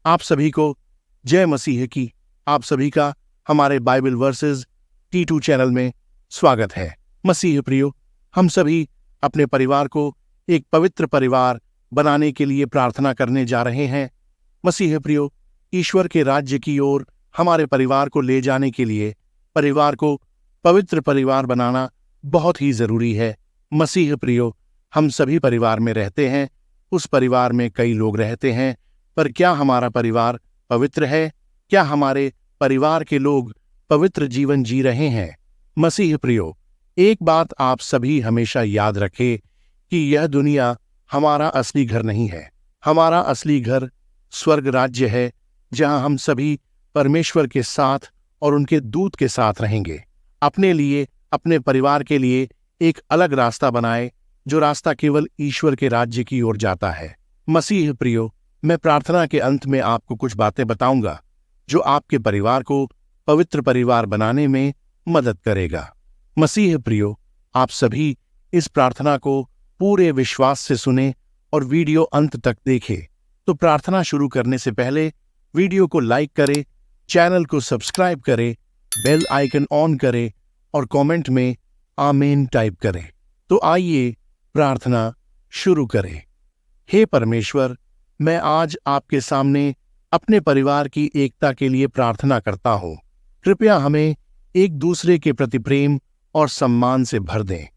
आप सभी को जय मसीह की। आप सभी का हमारे बाइबल वर्सेस T2 चैनल में स्वागत है। मसीह प्रियो, हम सभी अपने परिवार को एक पवित्र परिवार बनाने के लिए प्रार्थना करने जा रहे हैं। मसीह प्रियो, ईश्वर के राज्य की ओर हमारे परिवार को ले जाने के लिए परिवार को पवित्र परिवार बनाना बहुत ही जरूरी है। मसीह प्रियो, हम सभी परिवार में रहते हैं, उस परिवार में कई लोग रहते हैं, पर क्या हमारा परिवार पवित्र है? क्या हमारे परिवार के लोग पवित्र जीवन जी रहे हैं? मसीह प्रियो, एक बात आप सभी हमेशा याद रखें कि यह दुनिया हमारा असली घर नहीं है। हमारा असली घर स्वर्ग राज्य है, जहां हम सभी परमेश्वर के साथ और उनके दूत के साथ रहेंगे। अपने लिए, अपने परिवार के लिए एक अलग रास्ता बनाए, जो रास्ता केवल ईश्वर के राज्य की ओर जाता है। मसीह प्रियो, मैं प्रार्थना के अंत में आपको कुछ बातें बताऊंगा जो आपके परिवार को पवित्र परिवार बनाने में मदद करेगा। मसीह प्रियो, आप सभी इस प्रार्थना को पूरे विश्वास से सुने और वीडियो अंत तक देखें। तो प्रार्थना शुरू करने से पहले वीडियो को लाइक करें, चैनल को सब्सक्राइब करें, बेल आइकन ऑन करें और कमेंट में आमीन टाइप करें। तो आइए प्रार्थना शुरू करें। हे परमेश्वर, मैं आज आपके सामने अपने परिवार की एकता के लिए प्रार्थना करता हूँ। कृपया हमें एक दूसरे के प्रति प्रेम और सम्मान से भर दें।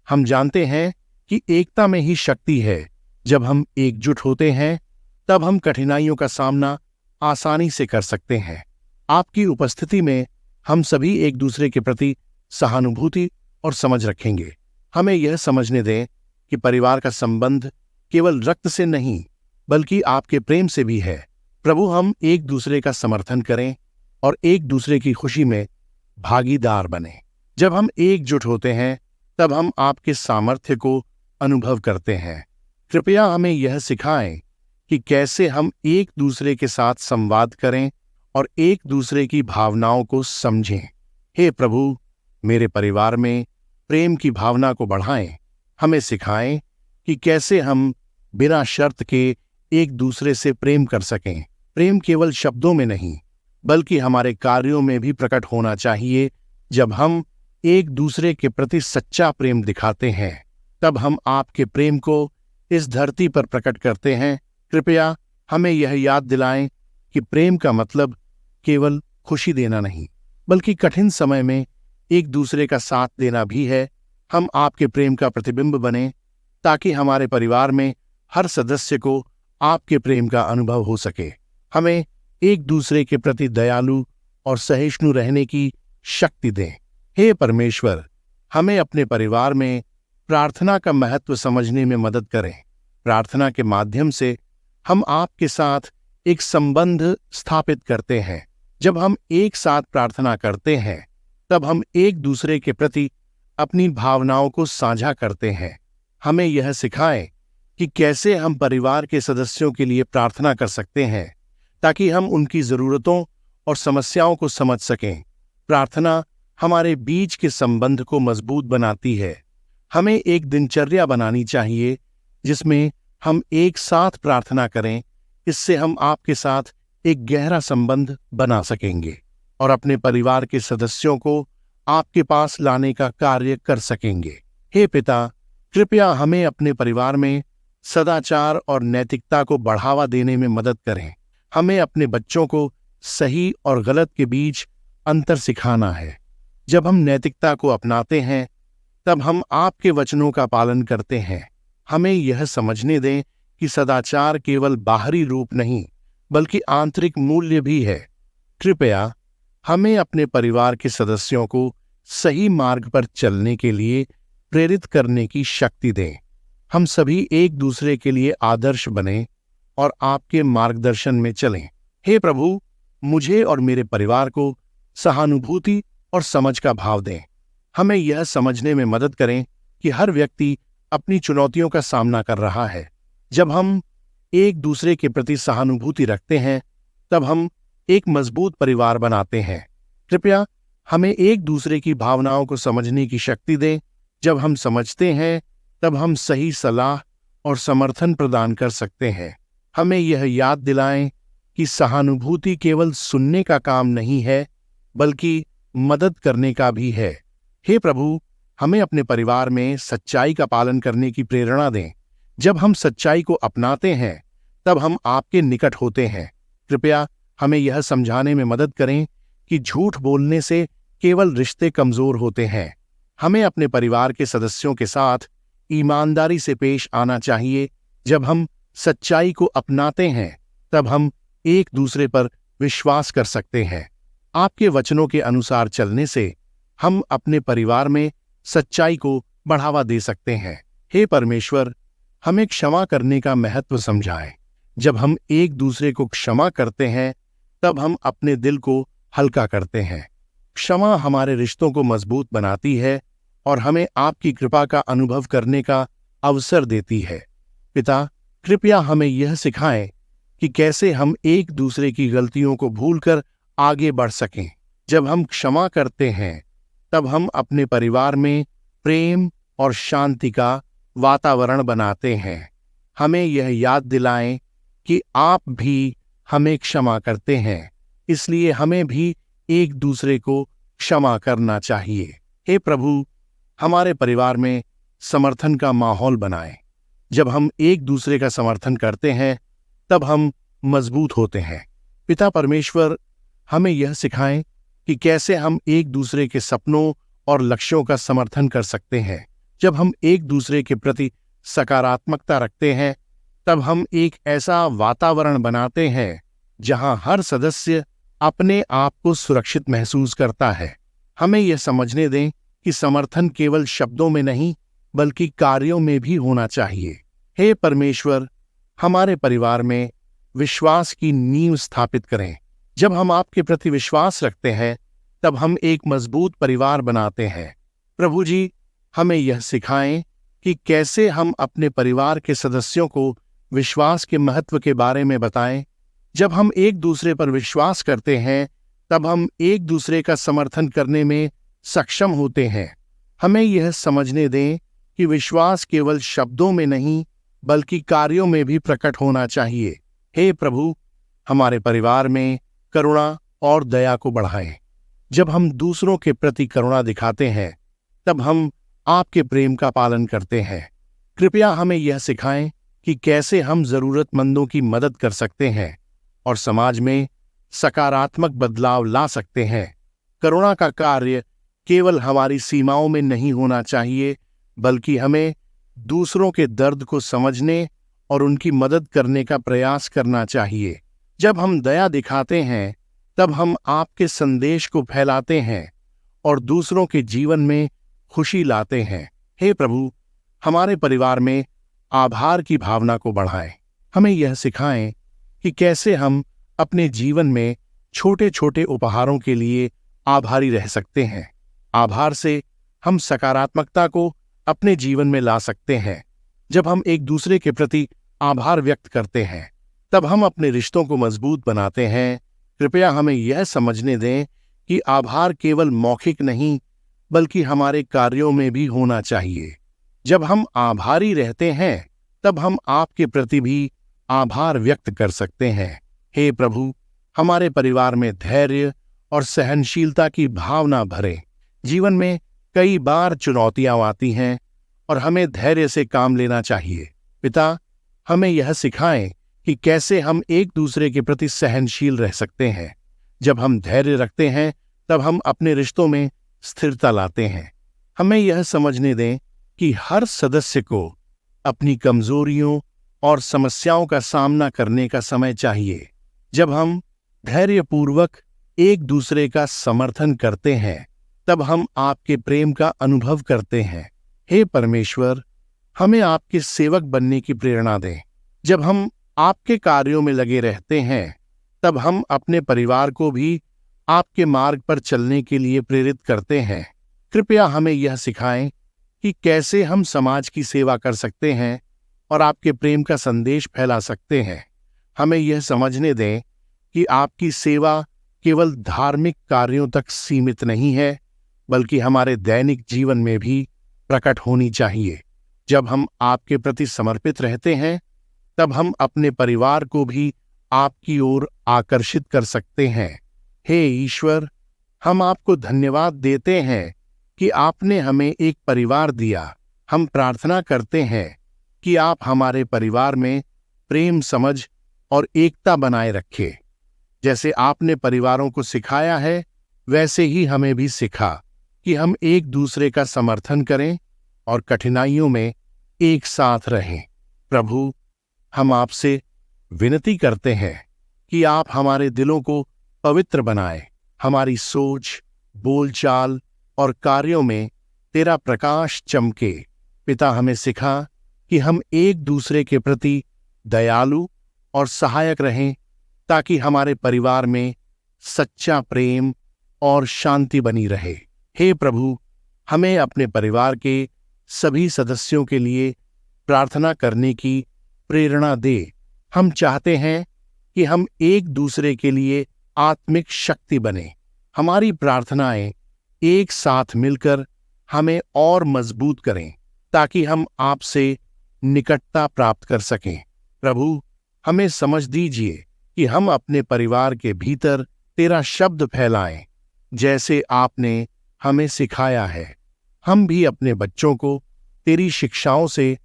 हम जानते हैं कि एकता में ही शक्ति है। जब हम एकजुट होते हैं, तब हम कठिनाइयों का सामना आसानी से कर सकते हैं। आपकी उपस्थिति में हम सभी एक दूसरे के प्रति सहानुभूति और समझ रखेंगे। हमें यह समझने दें कि परिवार का संबंध केवल रक्त से नहीं, बल्कि आपके प्रेम से भी है। प्रभु, हम एक दूसरे का समर्थन करें और एक दूसरे की खुशी में भागीदार बने। जब हम एकजुट होते हैं, तब हम आपके सामर्थ्य को अनुभव करते हैं। कृपया हमें यह सिखाएं कि कैसे हम एक दूसरे के साथ संवाद करें और एक दूसरे की भावनाओं को समझें। हे प्रभु, मेरे परिवार में प्रेम की भावना को बढ़ाएं। हमें सिखाएं कि कैसे हम बिना शर्त के एक दूसरे से प्रेम कर सकें। प्रेम केवल शब्दों में नहीं, बल्कि हमारे कार्यों में भी प्रकट होना चाहिए। जब हम एक दूसरे के प्रति सच्चा प्रेम दिखाते हैं, तब हम आपके प्रेम को इस धरती पर प्रकट करते हैं। कृपया हमें यह याद दिलाएं कि प्रेम का मतलब केवल खुशी देना नहीं, बल्कि कठिन समय में एक दूसरे का साथ देना भी है। हम आपके प्रेम का प्रतिबिंब बने, ताकि हमारे परिवार में हर सदस्य को आपके प्रेम का अनुभव हो सके। हमें एक दूसरे के प्रति दयालु और सहिष्णु रहने की शक्ति दें। हे परमेश्वर, हमें अपने परिवार में प्रार्थना का महत्व समझने में मदद करें। प्रार्थना के माध्यम से हम आपके साथ एक संबंध स्थापित करते हैं। जब हम एक साथ प्रार्थना करते हैं, तब हम एक दूसरे के प्रति अपनी भावनाओं को साझा करते हैं। हमें यह सिखाएं कि कैसे हम परिवार के सदस्यों के लिए प्रार्थना कर सकते हैं, ताकि हम उनकी जरूरतों और समस्याओं को समझ सकें। प्रार्थना हमारे बीच के संबंध को मजबूत बनाती है। हमें एक दिनचर्या बनानी चाहिए जिसमें हम एक साथ प्रार्थना करें। इससे हम आपके साथ एक गहरा संबंध बना सकेंगे और अपने परिवार के सदस्यों को आपके पास लाने का कार्य कर सकेंगे। हे पिता, कृपया हमें अपने परिवार में सदाचार और नैतिकता को बढ़ावा देने में मदद करें। हमें अपने बच्चों को सही और गलत के बीच अंतर सिखाना है। जब हम नैतिकता को अपनाते हैं, तब हम आपके वचनों का पालन करते हैं। हमें यह समझने दें कि सदाचार केवल बाहरी रूप नहीं, बल्कि आंतरिक मूल्य भी है। कृपया हमें अपने परिवार के सदस्यों को सही मार्ग पर चलने के लिए प्रेरित करने की शक्ति दें। हम सभी एक दूसरे के लिए आदर्श बने और आपके मार्गदर्शन में चलें। हे प्रभु, मुझे और मेरे परिवार को सहानुभूति और समझ का भाव दें। हमें यह समझने में मदद करें कि हर व्यक्ति अपनी चुनौतियों का सामना कर रहा है। जब हम एक दूसरे के प्रति सहानुभूति रखते हैं, तब हम एक मजबूत परिवार बनाते हैं। कृपया हमें एक दूसरे की भावनाओं को समझने की शक्ति दें। जब हम समझते हैं, तब हम सही सलाह और समर्थन प्रदान कर सकते हैं। हमें यह याद दिलाएं कि सहानुभूति केवल सुनने का काम नहीं है, बल्कि मदद करने का भी है। हे प्रभु, हमें अपने परिवार में सच्चाई का पालन करने की प्रेरणा दें। जब हम सच्चाई को अपनाते हैं, तब हम आपके निकट होते हैं। कृपया हमें यह समझाने में मदद करें कि झूठ बोलने से केवल रिश्ते कमजोर होते हैं। हमें अपने परिवार के सदस्यों के साथ ईमानदारी से पेश आना चाहिए। जब हम सच्चाई को अपनाते हैं, तब हम एक दूसरे पर विश्वास कर सकते हैं। आपके वचनों के अनुसार चलने से हम अपने परिवार में सच्चाई को बढ़ावा दे सकते हैं। हे परमेश्वर, हमें क्षमा करने का महत्व समझाएं। जब हम एक दूसरे को क्षमा करते हैं, तब हम अपने दिल को हल्का करते हैं। क्षमा हमारे रिश्तों को मजबूत बनाती है और हमें आपकी कृपा का अनुभव करने का अवसर देती है। पिता, कृपया हमें यह सिखाएं कि कैसे हम एक दूसरे की गलतियों को भूलकर आगे बढ़ सकें। जब हम क्षमा करते हैं, तब हम अपने परिवार में प्रेम और शांति का वातावरण बनाते हैं। हमें यह याद दिलाएं कि आप भी हमें क्षमा करते हैं, इसलिए हमें भी एक दूसरे को क्षमा करना चाहिए। हे प्रभु, हमारे परिवार में समर्थन का माहौल बनाएं। जब हम एक दूसरे का समर्थन करते हैं, तब हम मजबूत होते हैं। पिता परमेश्वर, हमें यह सिखाएं कि कैसे हम एक दूसरे के सपनों और लक्ष्यों का समर्थन कर सकते हैं। जब हम एक दूसरे के प्रति सकारात्मकता रखते हैं, तब हम एक ऐसा वातावरण बनाते हैं जहां हर सदस्य अपने आप को सुरक्षित महसूस करता है। हमें यह समझने दें कि समर्थन केवल शब्दों में नहीं, बल्कि कार्यों में भी होना चाहिए। हे परमेश्वर, हमारे परिवार में विश्वास की नींव स्थापित करें। जब हम आपके प्रति विश्वास रखते हैं, तब हम एक मजबूत परिवार बनाते हैं। प्रभु जी, हमें यह सिखाएं कि कैसे हम अपने परिवार के सदस्यों को विश्वास के महत्व के बारे में बताएं। जब हम एक दूसरे पर विश्वास करते हैं, तब हम एक दूसरे का समर्थन करने में सक्षम होते हैं। हमें यह समझने दें कि विश्वास केवल शब्दों में नहीं, बल्कि कार्यों में भी प्रकट होना चाहिए। हे प्रभु, हमारे परिवार में करुणा और दया को बढ़ाएं। जब हम दूसरों के प्रति करुणा दिखाते हैं, तब हम आपके प्रेम का पालन करते हैं। कृपया हमें यह सिखाएं कि कैसे हम जरूरतमंदों की मदद कर सकते हैं और समाज में सकारात्मक बदलाव ला सकते हैं। करुणा का कार्य केवल हमारी सीमाओं में नहीं होना चाहिए, बल्कि हमें दूसरों के दर्द को समझने और उनकी मदद करने का प्रयास करना चाहिए। जब हम दया दिखाते हैं, तब हम आपके संदेश को फैलाते हैं और दूसरों के जीवन में खुशी लाते हैं। हे प्रभु, हमारे परिवार में आभार की भावना को बढ़ाएं। हमें यह सिखाएं कि कैसे हम अपने जीवन में छोटे छोटे उपहारों के लिए आभारी रह सकते हैं। आभार से हम सकारात्मकता को अपने जीवन में ला सकते हैं। जब हम एक दूसरे के प्रति आभार व्यक्त करते हैं, तब हम अपने रिश्तों को मजबूत बनाते हैं। कृपया हमें यह समझने दें कि आभार केवल मौखिक नहीं, बल्कि हमारे कार्यों में भी होना चाहिए। जब हम आभारी रहते हैं, तब हम आपके प्रति भी आभार व्यक्त कर सकते हैं। हे प्रभु, हमारे परिवार में धैर्य और सहनशीलता की भावना भरें। जीवन में कई बार चुनौतियां आती हैं और हमें धैर्य से काम लेना चाहिए। पिता, हमें यह सिखाएं कि कैसे हम एक दूसरे के प्रति सहनशील रह सकते हैं। जब हम धैर्य रखते हैं, तब हम अपने रिश्तों में स्थिरता लाते हैं। हमें यह समझने दें कि हर सदस्य को अपनी कमजोरियों और समस्याओं का सामना करने का समय चाहिए। जब हम धैर्यपूर्वक एक दूसरे का समर्थन करते हैं, तब हम आपके प्रेम का अनुभव करते हैं। हे परमेश्वर, हमें आपके सेवक बनने की प्रेरणा दें। जब हम आपके कार्यों में लगे रहते हैं, तब हम अपने परिवार को भी आपके मार्ग पर चलने के लिए प्रेरित करते हैं। कृपया हमें यह सिखाएं कि कैसे हम समाज की सेवा कर सकते हैं और आपके प्रेम का संदेश फैला सकते हैं। हमें यह समझने दें कि आपकी सेवा केवल धार्मिक कार्यों तक सीमित नहीं है, बल्कि हमारे दैनिक जीवन में भी प्रकट होनी चाहिए। जब हम आपके प्रति समर्पित रहते हैं, तब हम अपने परिवार को भी आपकी ओर आकर्षित कर सकते हैं। हे ईश्वर, हम आपको धन्यवाद देते हैं कि आपने हमें एक परिवार दिया। हम प्रार्थना करते हैं कि आप हमारे परिवार में प्रेम, समझ और एकता बनाए रखें। जैसे आपने परिवारों को सिखाया है, वैसे ही हमें भी सिखा कि हम एक दूसरे का समर्थन करें और कठिनाइयों में एक साथ रहें। प्रभु, हम आपसे विनती करते हैं कि आप हमारे दिलों को पवित्र बनाएं, हमारी सोच, बोलचाल और कार्यों में तेरा प्रकाश चमके। पिता, हमें सिखा कि हम एक दूसरे के प्रति दयालु और सहायक रहें, ताकि हमारे परिवार में सच्चा प्रेम और शांति बनी रहे। हे प्रभु, हमें अपने परिवार के सभी सदस्यों के लिए प्रार्थना करने की प्रेरणा दे। हम चाहते हैं कि हम एक दूसरे के लिए आत्मिक शक्ति बने। हमारी प्रार्थनाएं एक साथ मिलकर हमें और मजबूत करें, ताकि हम आपसे निकटता प्राप्त कर सकें। प्रभु, हमें समझ दीजिए कि हम अपने परिवार के भीतर तेरा शब्द फैलाएं, जैसे आपने हमें सिखाया है। हम भी अपने बच्चों को तेरी शिक्षाओं से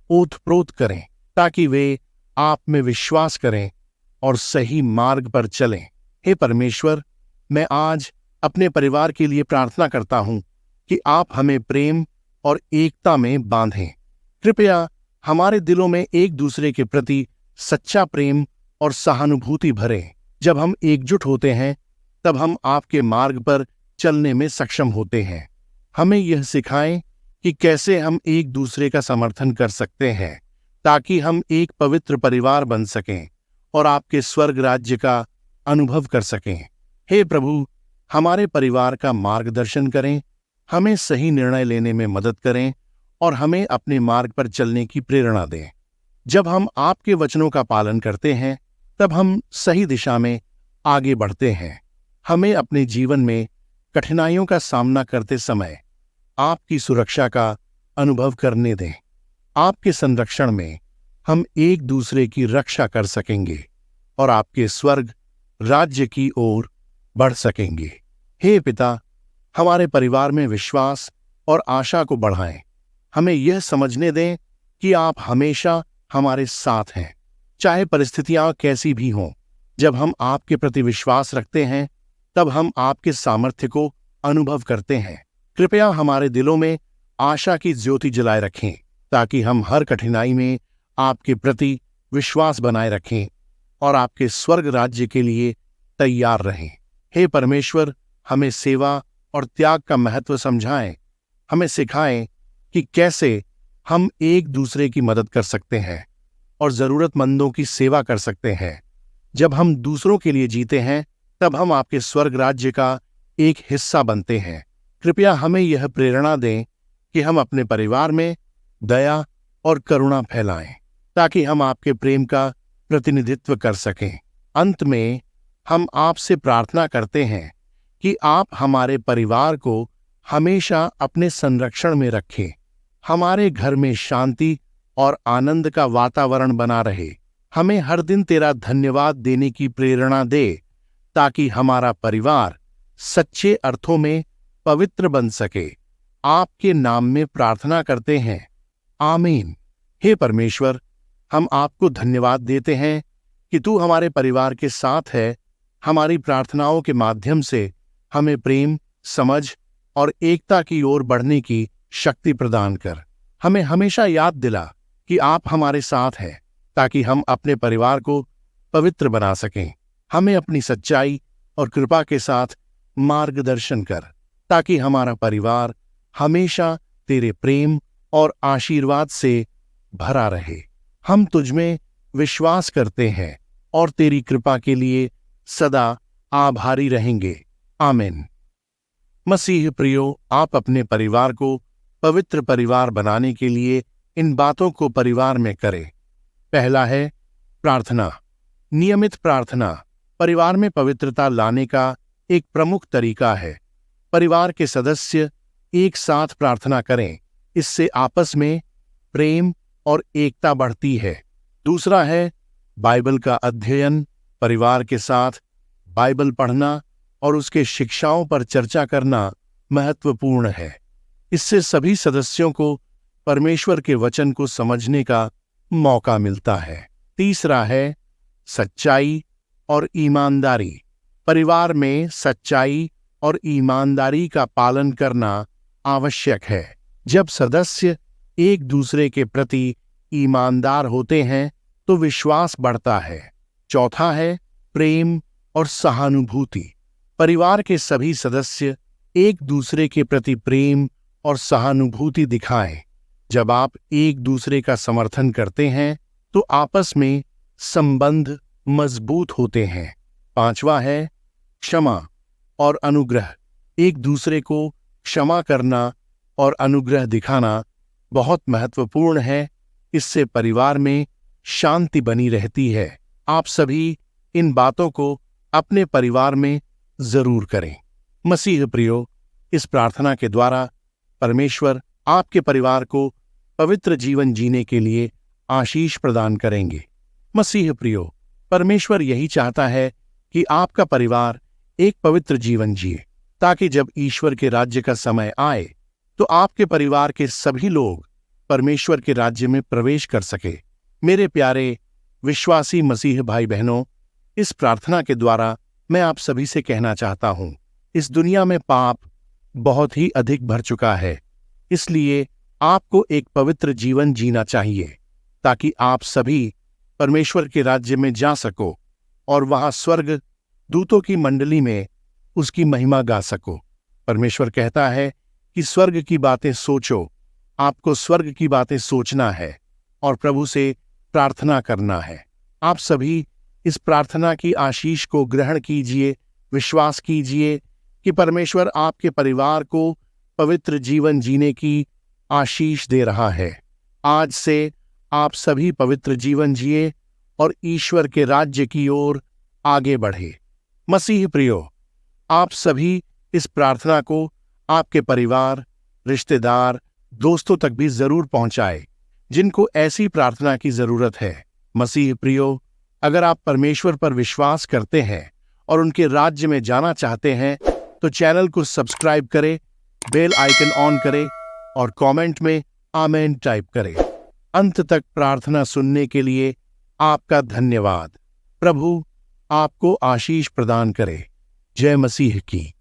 ओतप्रोत करें, ताकि वे आप में विश्वास करें और सही मार्ग पर चलें। हे परमेश्वर, मैं आज अपने परिवार के लिए प्रार्थना करता हूं कि आप हमें प्रेम और एकता में बांधें। कृपया हमारे दिलों में एक दूसरे के प्रति सच्चा प्रेम और सहानुभूति भरें। जब हम एकजुट होते हैं, तब हम आपके मार्ग पर चलने में सक्षम होते हैं। हमें यह सिखाएं कि कैसे हम एक दूसरे का समर्थन कर सकते हैं, ताकि हम एक पवित्र परिवार बन सकें और आपके स्वर्ग राज्य का अनुभव कर सकें। हे प्रभु, हमारे परिवार का मार्गदर्शन करें, हमें सही निर्णय लेने में मदद करें और हमें अपने मार्ग पर चलने की प्रेरणा दें। जब हम आपके वचनों का पालन करते हैं, तब हम सही दिशा में आगे बढ़ते हैं। हमें अपने जीवन में कठिनाइयों का सामना करते समय आपकी सुरक्षा का अनुभव करने दें। आपके संरक्षण में हम एक दूसरे की रक्षा कर सकेंगे और आपके स्वर्ग राज्य की ओर बढ़ सकेंगे। हे पिता, हमारे परिवार में विश्वास और आशा को बढ़ाएं। हमें यह समझने दें कि आप हमेशा हमारे साथ हैं, चाहे परिस्थितियां कैसी भी हों। जब हम आपके प्रति विश्वास रखते हैं, तब हम आपके सामर्थ्य को अनुभव करते हैं। कृपया हमारे दिलों में आशा की ज्योति जलाए रखें, ताकि हम हर कठिनाई में आपके प्रति विश्वास बनाए रखें और आपके स्वर्ग राज्य के लिए तैयार रहें। हे परमेश्वर, हमें सेवा और त्याग का महत्व समझाएं। हमें सिखाएं कि कैसे हम एक दूसरे की मदद कर सकते हैं और जरूरतमंदों की सेवा कर सकते हैं। जब हम दूसरों के लिए जीते हैं, तब हम आपके स्वर्ग राज्य का एक हिस्सा बनते हैं। कृपया हमें यह प्रेरणा दें कि हम अपने परिवार में दया और करुणा फैलाएं, ताकि हम आपके प्रेम का प्रतिनिधित्व कर सकें। अंत में हम आपसे प्रार्थना करते हैं कि आप हमारे परिवार को हमेशा अपने संरक्षण में रखें। हमारे घर में शांति और आनंद का वातावरण बना रहे। हमें हर दिन तेरा धन्यवाद देने की प्रेरणा दे, ताकि हमारा परिवार सच्चे अर्थों में पवित्र बन सके। आपके नाम में प्रार्थना करते हैं, आमीन। हे परमेश्वर, हम आपको धन्यवाद देते हैं कि तू हमारे परिवार के साथ है। हमारी प्रार्थनाओं के माध्यम से हमें प्रेम, समझ और एकता की ओर बढ़ने की शक्ति प्रदान कर। हमें हमेशा याद दिला कि आप हमारे साथ हैं, ताकि हम अपने परिवार को पवित्र बना सकें। हमें अपनी सच्चाई और कृपा के साथ मार्गदर्शन कर, ताकि हमारा परिवार हमेशा तेरे प्रेम और आशीर्वाद से भरा रहे। हम तुझ में विश्वास करते हैं और तेरी कृपा के लिए सदा आभारी रहेंगे। आमीन। मसीह प्रियो, आप अपने परिवार को पवित्र परिवार बनाने के लिए इन बातों को परिवार में करें। पहला है प्रार्थना। नियमित प्रार्थना परिवार में पवित्रता लाने का एक प्रमुख तरीका है। परिवार के सदस्य एक साथ प्रार्थना करें, इससे आपस में प्रेम और एकता बढ़ती है। दूसरा है बाइबल का अध्ययन परिवार के साथ बाइबल पढ़ना और उसके शिक्षाओं पर चर्चा करना महत्वपूर्ण है। इससे सभी सदस्यों को परमेश्वर के वचन को समझने का मौका मिलता है। तीसरा है सच्चाई और ईमानदारी। परिवार में सच्चाई और ईमानदारी का पालन करना आवश्यक है। जब सदस्य एक दूसरे के प्रति ईमानदार होते हैं तो विश्वास बढ़ता है। चौथा है प्रेम और सहानुभूति। परिवार के सभी सदस्य एक दूसरे के प्रति प्रेम और सहानुभूति दिखाएं। जब आप एक दूसरे का समर्थन करते हैं तो आपस में संबंध मजबूत होते हैं। पांचवा है क्षमा और अनुग्रह। एक दूसरे को क्षमा करना और अनुग्रह दिखाना बहुत महत्वपूर्ण है। इससे परिवार में शांति बनी रहती है। आप सभी इन बातों को अपने परिवार में जरूर करें। मसीह प्रियो, इस प्रार्थना के द्वारा परमेश्वर आपके परिवार को पवित्र जीवन जीने के लिए आशीष प्रदान करेंगे। मसीह प्रियो, परमेश्वर यही चाहता है कि आपका परिवार एक पवित्र जीवन जिए, ताकि जब ईश्वर के राज्य का समय आए तो आपके परिवार के सभी लोग परमेश्वर के राज्य में प्रवेश कर सके। मेरे प्यारे विश्वासी मसीह भाई बहनों, इस प्रार्थना के द्वारा मैं आप सभी से कहना चाहता हूं, इस दुनिया में पाप बहुत ही अधिक भर चुका है। इसलिए आपको एक पवित्र जीवन जीना चाहिए ताकि आप सभी परमेश्वर के राज्य में जा सको और वहां स्वर्ग दूतों की मंडली में उसकी महिमा गा सको। परमेश्वर कहता है कि स्वर्ग की बातें सोचो। आपको स्वर्ग की बातें सोचना है और प्रभु से प्रार्थना करना है। आप सभी इस प्रार्थना की आशीष को ग्रहण कीजिए। विश्वास कीजिए कि परमेश्वर आपके परिवार को पवित्र जीवन जीने की आशीष दे रहा है। आज से आप सभी पवित्र जीवन जिए और ईश्वर के राज्य की ओर आगे बढ़े। मसीह प्रियो, आप सभी इस प्रार्थना को आपके परिवार, रिश्तेदार, दोस्तों तक भी जरूर पहुंचाएं जिनको ऐसी प्रार्थना की जरूरत है। मसीह प्रियो, अगर आप परमेश्वर पर विश्वास करते हैं और उनके राज्य में जाना चाहते हैं तो चैनल को सब्सक्राइब करें, बेल आइकन ऑन करें और कमेंट में आमेन टाइप करें। अंत तक प्रार्थना सुनने के लिए आपका धन्यवाद। प्रभु आपको आशीष प्रदान करे। जय मसीह की।